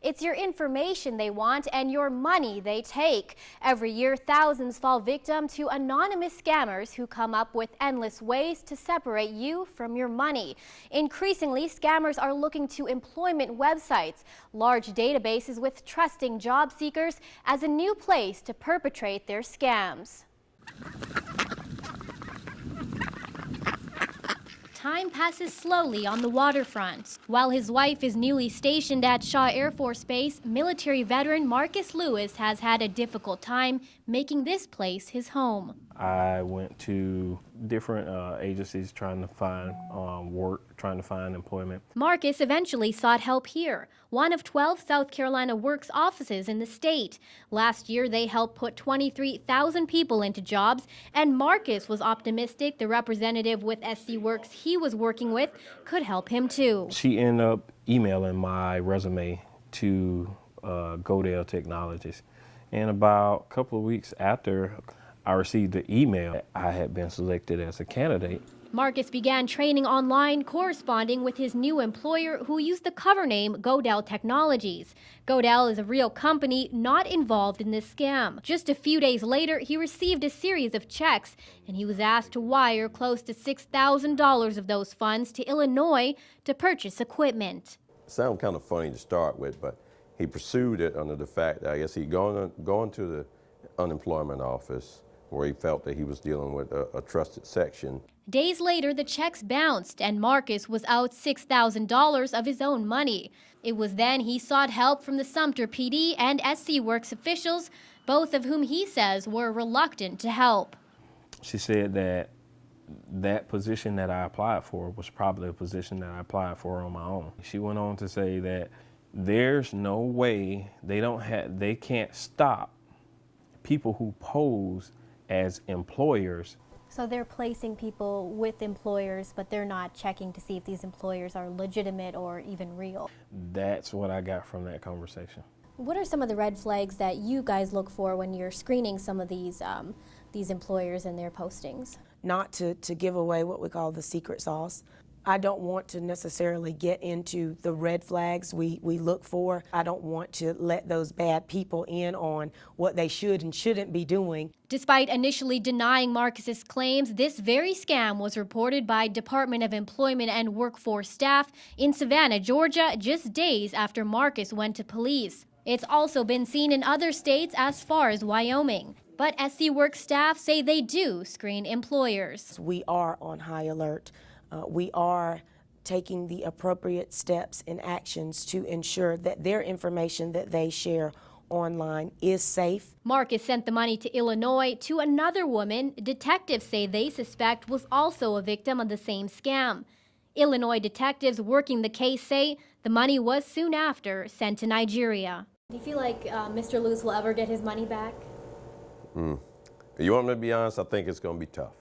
It's your information they want and your money they take. Every year, thousands fall victim to anonymous scammers who come up with endless ways to separate you from your money. Increasingly, scammers are looking to employment websites, large databases with trusting job seekers, as a new place to perpetrate their scams. Time passes slowly on the waterfront. While his wife is newly stationed at Shaw Air Force Base, military veteran Marcus Lewis has had a difficult time making this place his home. I went to different agencies trying to find work, trying to find employment. Marcus eventually sought help here, one of 12 South Carolina Works offices in the state. Last year, they helped put 23,000 people into jobs, and Marcus was optimistic the representative with SC Works he was working with could help him too. She ended up emailing my resume to Godale Technologies, and about a couple of weeks after I received the email, I had been selected as a candidate. Marcus began training online, corresponding with his new employer, who used the cover name Godale Technologies. Godale is a real company not involved in this scam. Just a few days later, he received a series of checks, and he was asked to wire close to $6,000 of those funds to Illinois to purchase equipment. It sounds kind of funny to start with, but he pursued it under the fact that I guess he'd gone to the unemployment office, where he felt that he was dealing with a trusted section. Days later, the checks bounced, and Marcus was out $6,000 of his own money. It was then he sought help from the Sumter PD and SC Works officials, both of whom he says were reluctant to help. She said that that position that I applied for was probably a position that I applied for on my own. She went on to say that there's no way they can't stop people who pose as employers. So they're placing people with employers, but they're not checking to see if these employers are legitimate or even real. That's what I got from that conversation. What are some of the red flags that you guys look for when you're screening some of these employers and their postings? Not to give away what we call the secret sauce. I don't want to necessarily get into the red flags we look for. I don't want to let those bad people in on what they should and shouldn't be doing. Despite initially denying Marcus's claims, this very scam was reported by Department of Employment and Workforce staff in Savannah, Georgia, just days after Marcus went to police. It's also been seen in other states as far as Wyoming. But SC Works staff say they do screen employers. We are on high alert. We are taking the appropriate steps and actions to ensure that their information that they share online is safe. Marcus sent the money to Illinois to another woman detectives say they suspect was also a victim of the same scam. Illinois detectives working the case say the money was soon after sent to Nigeria. Do you feel like Mr. Lewis will ever get his money back? You want me to be honest? I think it's going to be tough.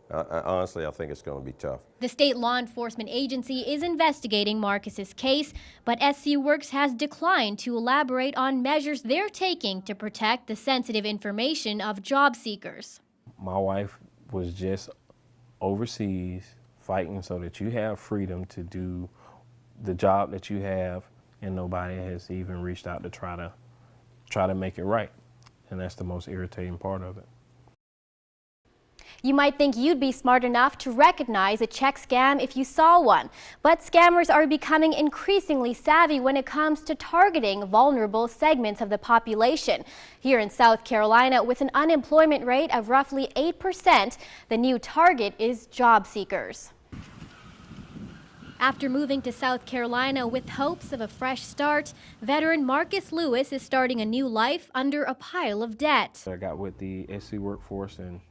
Honestly, I think it's going to be tough. The state law enforcement agency is investigating Marcus's case, but SC Works has declined to elaborate on measures they're taking to protect the sensitive information of job seekers. My wife was just overseas fighting so that you have freedom to do the job that you have, and nobody has even reached out to try to make it right. And that's the most irritating part of it. You might think you'd be smart enough to recognize a check scam if you saw one, but scammers are becoming increasingly savvy when it comes to targeting vulnerable segments of the population. Here in South Carolina, with an unemployment rate of roughly 8%, the new target is job seekers. After moving to South Carolina with hopes of a fresh start, veteran Marcus Lewis is starting a new life under a pile of debt. I got with the SC workforce, and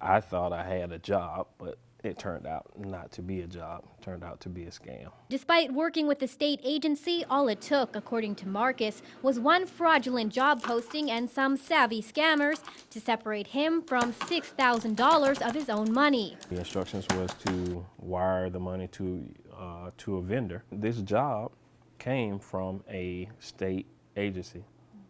I thought I had a job, but it turned out not to be a job. It turned out to be a scam. Despite working with the state agency, all it took, according to Marcus, was one fraudulent job posting and some savvy scammers to separate him from $6,000 of his own money. The instructions was to wire the money to a vendor. This job came from a state agency,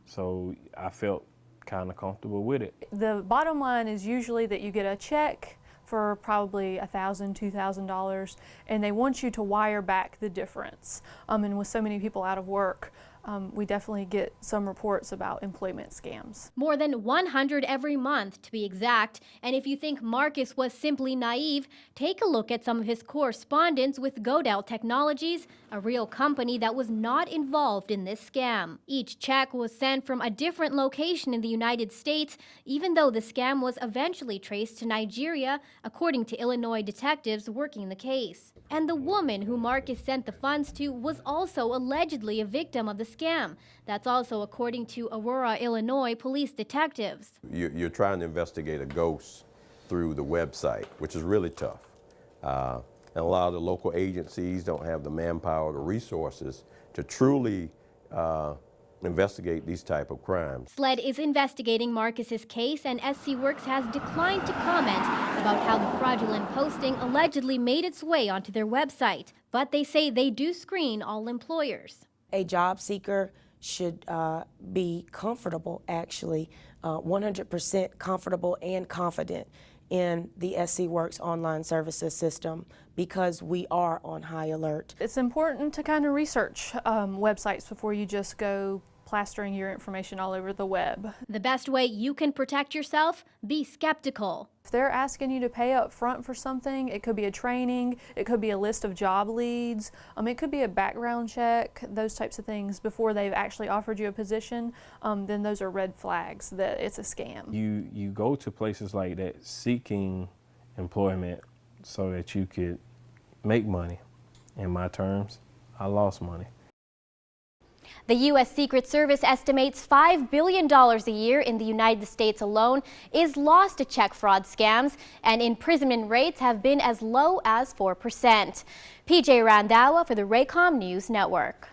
so I felt kind of comfortable with it. The bottom line is usually that you get a check for probably $1,000, $2,000, and they want you to wire back the difference. And with so many people out of work, we definitely get some reports about employment scams. More than 100 every month, to be exact. And if you think Marcus was simply naive, take a look at some of his correspondence with Godel Technologies, a real company that was not involved in this scam. Each check was sent from a different location in the United States, even though the scam was eventually traced to Nigeria, according to Illinois detectives working the case. And the woman who Marcus sent the funds to was also allegedly a victim of the scam. That's also according to Aurora, Illinois police detectives. You're trying to investigate a ghost through the website, which is really tough. And a lot of the local agencies don't have the manpower, the resources to truly investigate these type of crimes. SLED is investigating Marcus's case, and SC Works has declined to comment about how the fraudulent posting allegedly made its way onto their website. But they say they do screen all employers. A job seeker should be comfortable, actually, 100% comfortable and confident in the SC Works online services system, because we are on high alert. It's important to kind of research websites before you just go plastering your information all over the web. The best way you can protect yourself? Be skeptical. If they're asking you to pay up front for something, it could be a training, it could be a list of job leads, it could be a background check, those types of things before they've actually offered you a position, then those are red flags that it's a scam. You go to places like that seeking employment so that you could make money. In my terms, I lost money. The U.S. Secret Service estimates $5 billion a year in the United States alone is lost to check fraud scams, and imprisonment rates have been as low as 4%. PJ Randhawa for the Raycom News Network.